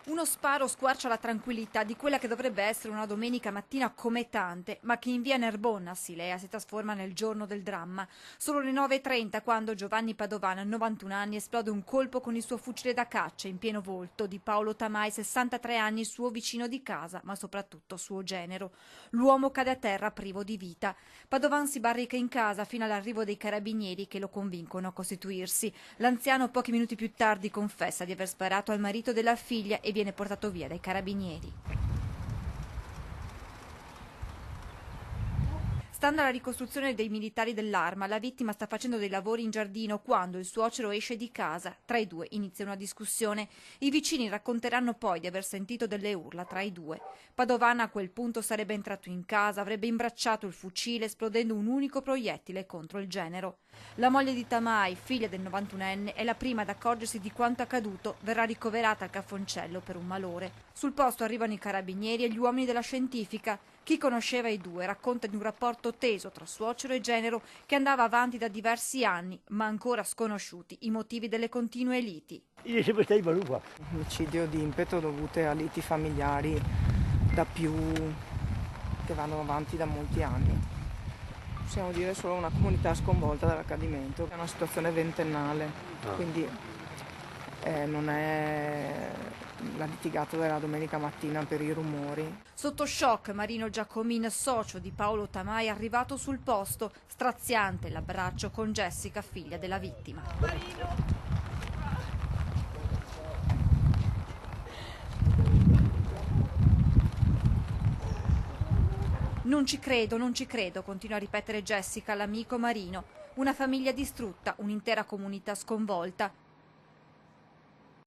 Uno sparo squarcia la tranquillità di quella che dovrebbe essere una domenica mattina come tante, ma che in via Nerbonna a Silea si trasforma nel giorno del dramma. Sono le 9:30 quando Giovanni Padovan, 91 anni, esplode un colpo con il suo fucile da caccia in pieno volto di Paolo Tamai, 63 anni, suo vicino di casa, ma soprattutto suo genero. L'uomo cade a terra privo di vita. Padovan si barrica in casa fino all'arrivo dei carabinieri che lo convincono a costituirsi. L'anziano pochi minuti più tardi confessa di aver sparato al marito della figlia e viene portato via dai carabinieri. Stando alla ricostruzione dei militari dell'Arma, la vittima sta facendo dei lavori in giardino quando il suocero esce di casa. Tra i due inizia una discussione. I vicini racconteranno poi di aver sentito delle urla tra i due. Padovan a quel punto sarebbe entrato in casa, avrebbe imbracciato il fucile esplodendo un unico proiettile contro il genero. La moglie di Tamai, figlia del 91enne, è la prima ad accorgersi di quanto accaduto. Verrà ricoverata al Cafoncello per un malore. Sul posto arrivano i carabinieri e gli uomini della scientifica. Chi conosceva i due racconta di un rapporto teso tra suocero e genero che andava avanti da diversi anni, ma ancora sconosciuti i motivi delle continue liti. Omicidio di impeto dovute a liti familiari che vanno avanti da molti anni. Possiamo dire solo una comunità sconvolta dall'accadimento, è una situazione ventennale, quindi non è la litigata della domenica mattina per i rumori. Sotto shock Marino Giacomin, socio di Paolo Tamai, è arrivato sul posto, straziante l'abbraccio con Jessica, figlia della vittima. Non ci credo, continua a ripetere Jessica all'amico Marino. Una famiglia distrutta, un'intera comunità sconvolta.